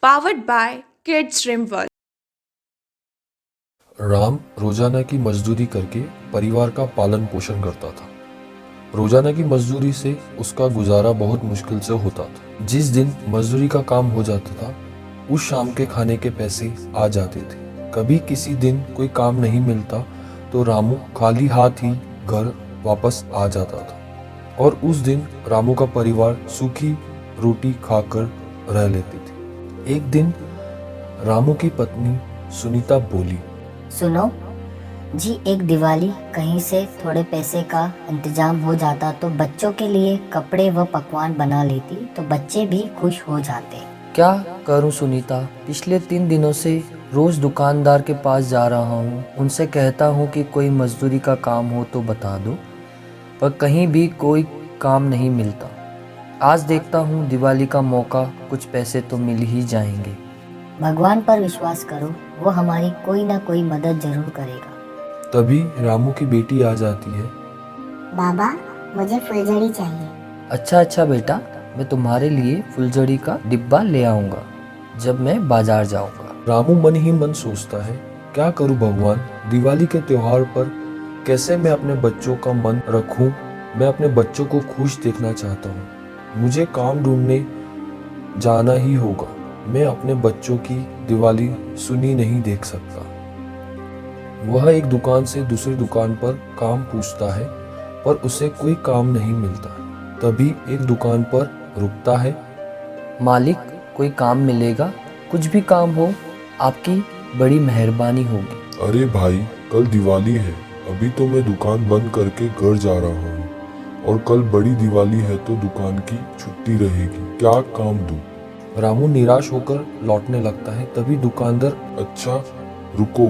powered by Kids Dream World. Ram रोजाना की मजदूरी करके परिवार का पालन पोषण करता था। रोजाना की मजदूरी से उसका गुजारा बहुत मुश्किल से होता था। जिस दिन मजदूरी का काम हो जाता था, उस शाम के खाने के पैसे आ जाते थे। कभी किसी दिन कोई काम नहीं मिलता तो रामू खाली हाथ ही घर वापस आ जाता था और उस दिन रामू का परिवार सूखी रोटी खाकर रह लेती थी। एक दिन रामू की पत्नी सुनीता बोली, सुनो जी, एक दिवाली कहीं से थोड़े पैसे का इंतजाम हो जाता तो बच्चों के लिए कपड़े व पकवान बना लेती तो बच्चे भी खुश हो जाते। क्या करूं सुनीता, पिछले 3 दिनों से रोज दुकानदार के पास जा रहा हूं, उनसे कहता हूं कि कोई मजदूरी का काम हो तो बता दो, पर कहीं भी कोई काम नहीं मिलता। आज देखता हूं दिवाली का मौका, कुछ पैसे तो मिल ही जाएंगे। भगवान पर विश्वास करो, वो हमारी कोई ना कोई मदद जरूर करेगा। तभी रामू की बेटी आ जाती है। बाबा, मुझे फुलझड़ी चाहिए। अच्छा बेटा, मैं तुम्हारे लिए फुलझड़ी का डिब्बा ले आऊंगा जब मैं बाजार जाऊंगा। रामू मन ही मन सोचता है, क्या करूं भगवान, दिवाली के त्योहार पर कैसे मैं अपने बच्चों का मन रखूं। मैं अपने बच्चों को खुश देखना चाहता हूं। मुझे काम ढूंढने जाना ही होगा। मैं अपने बच्चों की दिवाली सुनी नहीं देख सकता। वह एक दुकान से दूसरी दुकान पर काम पूछता है, पर उसे कोई काम नहीं मिलता। तभी एक दुकान पर रुकता है। मालिक, कोई काम मिलेगा? कुछ भी काम हो, आपकी बड़ी मेहरबानी होगी। अरे भाई, कल दिवाली है, अभी तो मैं दुकान बंद करके घर जा रहा हूँ और कल बड़ी दिवाली है तो दुकान की छुट्टी रहेगी, क्या काम दूं? रामू निराश होकर लौटने लगता है। तभी दुकानदार, अच्छा रुको,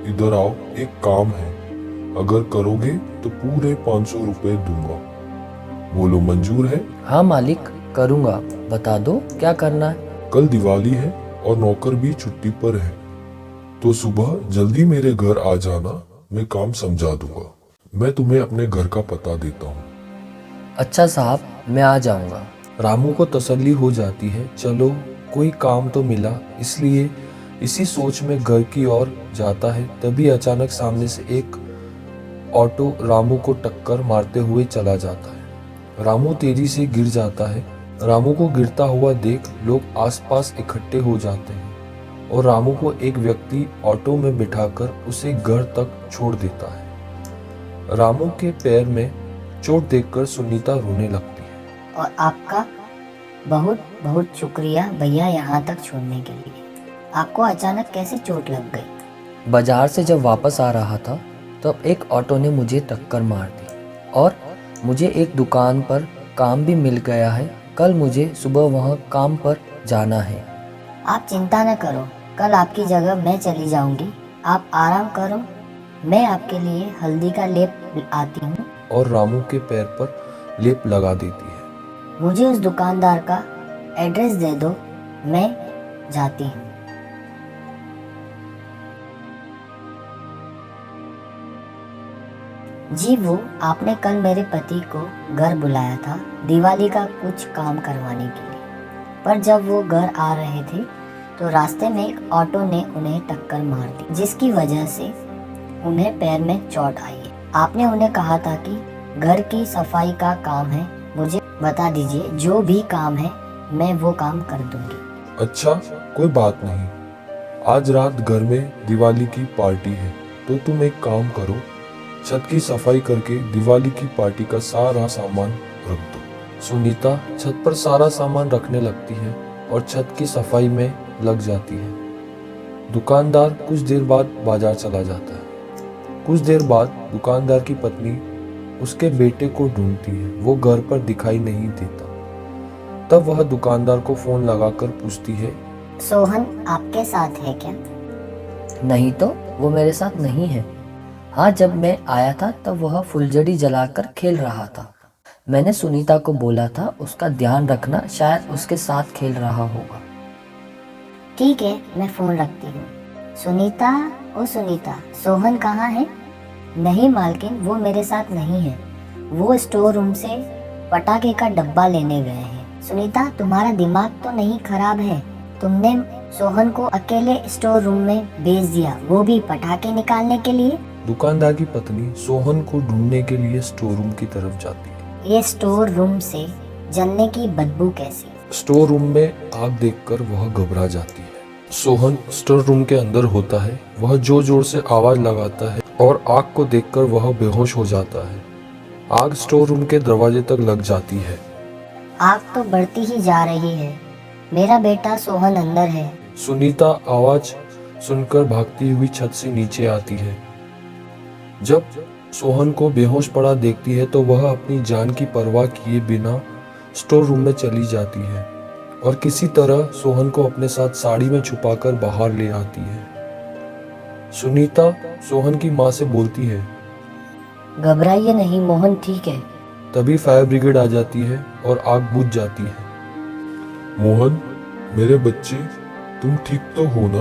इधर आओ, एक काम है, अगर करोगे तो पूरे 500 रुपए दूंगा, बोलो मंजूर है? हाँ मालिक, करूँगा, बता दो क्या करना है। कल दिवाली है और नौकर भी छुट्टी पर है, तो सुबह जल्दी मेरे घर आ जाना, मैं काम समझा दूंगा। मैं तुम्हें अपने घर का पता देता हूँ। अच्छा साहब, मैं आ जाऊँगा। रामू को तसल्ली हो जाती है, चलो कोई काम तो मिला, इसलिए इसी सोच में घर की ओर जाता है। तभी अचानक सामने से एक ऑटो रामू को टक्कर मारते हुए चला जाता है। रामू तेजी से गिर जाता है। रामू को गिरता हुआ देख लोग आसपास इकट्ठे हो जाते हैं और रामू को एक व्यक्ति ऑटो में बिठाकर उसे घर तक छोड़ देता है। रामू के पैर में चोट देखकर सुनीता रोने लगती है। और आपका बहुत बहुत शुक्रिया भैया, यहाँ तक छोड़ने के लिए। आपको अचानक कैसे चोट लग गई? बाजार से जब वापस आ रहा था तब एक ऑटो ने मुझे टक्कर मार दी और मुझे एक दुकान पर काम भी मिल गया है। कल मुझे सुबह वहाँ काम पर जाना है। आप चिंता न करो, कल आपकी जगह मैं चली जाऊंगी, आप आराम करो, मैं आपके लिए हल्दी का लेप आती हूँ। और रामू के पैर पर लेप लगा देती है। मुझे उस दुकानदार का एड्रेस दे दो, मैं जाती हूँ। जी, वो आपने कल मेरे पति को घर बुलाया था दिवाली का कुछ काम करवाने के लिए, पर जब वो घर आ रहे थे तो रास्ते में एक ऑटो ने उन्हें टक्कर मार दी, जिसकी वजह से उन्हें पैर में चोट आई है। आपने उन्हें कहा था कि घर की सफाई का काम है, मुझे बता दीजिए, जो भी काम है मैं वो काम कर दूंगी। अच्छा, कोई बात नहीं, आज रात घर में दिवाली की पार्टी है, तो तुम एक काम करो, छत की सफाई करके दिवाली की पार्टी का सारा सामान रख दो। सुनीता छत पर सारा सामान रखने लगती है और छत की सफाई में लग जाती है। दुकानदार कुछ देर बाद बाजार चला जाता है। कुछ देर बाद दुकानदार की पत्नी उसके बेटे को ढूंढती है, वो घर पर दिखाई नहीं देता। तब वह दुकानदार को फोन लगाकर पूछती है, सोहन आपके साथ है क्या? नहीं तो, वो मेरे साथ नहीं है। हाँ, जब मैं आया था तब वह फुलझड़ी जलाकर खेल रहा था। मैंने सुनीता को बोला था उसका ध्यान रखना, शायद उसके साथ खेल रहा होगा। ठीक है, मैं फोन रखती हूँ। सुनीता, ओ सुनीता, सोहन कहाँ है? नहीं मालकिन, वो मेरे साथ नहीं है, वो स्टोर रूम से पटाखे का डब्बा लेने गए हैं। सुनीता, तुम्हारा दिमाग तो नहीं खराब है? तुमने सोहन को अकेले स्टोर रूम में भेज दिया, वो भी पटाखे निकालने के लिए। दुकानदार की पत्नी सोहन को ढूंढने के लिए स्टोर रूम की तरफ जाती है। ये स्टोर रूम से जलने की बदबू कैसी? स्टोर रूम में आग देखकर वह घबरा जाती है। सोहन स्टोर रूम के अंदर होता है। वह जोर जोर से आवाज लगाता है और आग को देखकर वह बेहोश हो जाता है। आग स्टोर रूम के दरवाजे तक लग जाती है। आग तो बढ़ती ही जा रही है। मेरा बेटा सोहन अंदर है। सुनीता आवाज सुनकर भागती हुई छत से नीचे आती है। जब सोहन को बेहोश पड़ा देखती है तो वह अपनी जान की परवाह किए बिना स्टोर रूम में चली जाती है और किसी तरह सोहन को अपने साथ साड़ी में छुपाकर बाहर ले आती है। सुनीता सोहन की माँ से बोलती है, घबराइए नहीं, मोहन ठीक है। तभी फायर ब्रिगेड आ जाती है और आग बुझ जाती है। मोहन, मेरे बच्चे, तुम ठीक तो हो ना?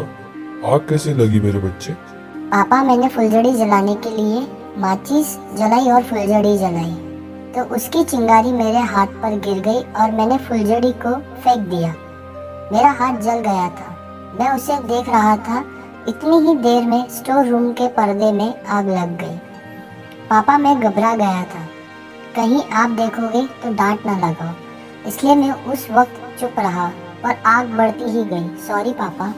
आग कैसे लगी मेरे बच्चे? पापा, मैंने फुलझड़ी जलाने के लिए माचिस जलाई और फुलझड़ी जलाई, तो उसकी चिंगारी मेरे हाथ पर गिर गई और मैंने फुलझड़ी को फेंक दिया। मेरा हाथ जल गया था। मैं उसे देख रहा था। इतनी ही देर में स्टोर रूम के पर्दे में आग लग गई। पापा, मैं घबरा गया था। कहीं आप देखोगे तो डांट ना लगाओ, इसलिए मैं उस वक्त चुप रहा, पर आग बढ़ती ही गई। सॉरी पापा।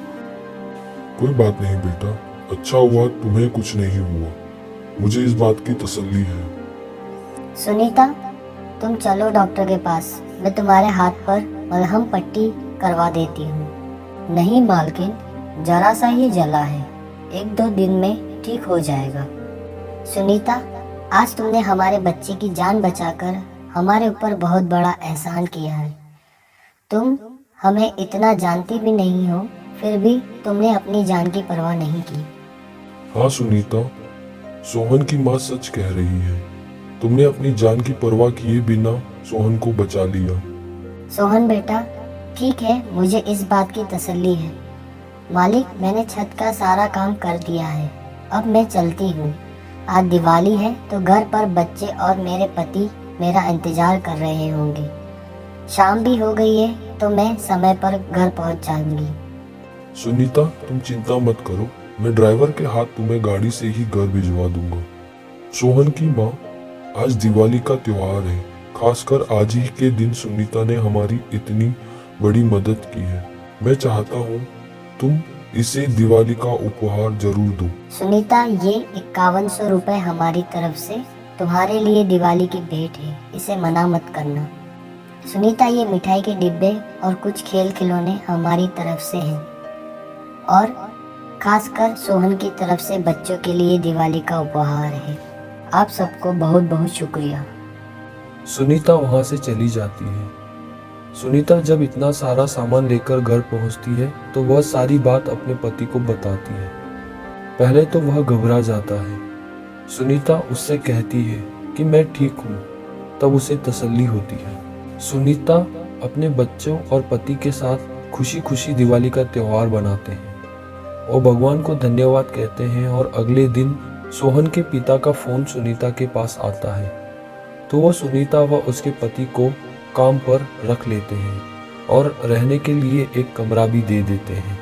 कोई बात नहीं बेटा, अच्छा हुआ तुम्हें कुछ नहीं हुआ। मुझे इस बात की तसल्ली है। सुनीता, तुम चलो डॉक्टर के पास, मैं तुम्हारे हाथ पर मलहम पट्टी करवा देती हूँ। नहीं मालकिन, जरा सा ही जला है, 1-2 दिन में ठीक हो जाएगा। सुनीता, आज तुमने हमारे बच्चे की जान बचाकर हमारे ऊपर बहुत बड़ा एहसान किया है। तुम हमें इतना जानती भी नहीं हो, फिर भी तुमने अपनी जान की परवाह नहीं की। हाँ सुनीता, सोहन की माँ सच कह रही है। तुमने अपनी जान की परवाह किए बिना सोहन को बचा लिया। सोहन बेटा, ठीक है, मुझे इस बात की तसल्ली है। मालिक, मैंने छत का सारा काम कर दिया है, अब मैं चलती हूँ। आज दिवाली है तो घर पर बच्चे और मेरे पति मेरा इंतजार कर रहे होंगे। शाम भी हो गई है तो मैं समय पर घर पहुँच जाऊंगी। सुनीता, तुम चिंता मत करो, मैं ड्राइवर के हाथ तुम्हें गाड़ी से ही घर भिजवा दूंगा। सोहन की माँ, आज दिवाली का त्योहार है। खासकर आज ही के दिन सुनीता ने हमारी इतनी बड़ी मदद की है। मैं चाहता हूँ तुम इसे दिवाली का उपहार जरूर दो। सुनीता, ये 5100 रुपये हमारी तरफ से तुम्हारे लिए दिवाली की भेंट है, इसे मना मत करना। सुनीता, ये मिठाई के डिब्बे और कुछ खेल खिलौने हमारी तरफ से हैं और खासकर सोहन की तरफ से बच्चों के लिए दिवाली का उपहार है। आप सबको बहुत बहुत शुक्रिया। सुनीता वहां से चली जाती है। सुनीता जब इतना सारा सामान लेकर घर पहुंचती है तो वह सारी बात अपने पति को बताती है। पहले तो वह घबरा जाता है। सुनीता उससे कहती है कि मैं ठीक हूँ, तब उसे तसल्ली होती है। सुनीता अपने बच्चों और पति के साथ खुशी खुशी दिवाली का त्योहार बनाते हैं और भगवान को धन्यवाद कहते हैं। और अगले दिन सोहन के पिता का फोन सुनीता के पास आता है तो वो सुनीता व उसके पति को काम पर रख लेते हैं और रहने के लिए एक कमरा भी दे देते हैं।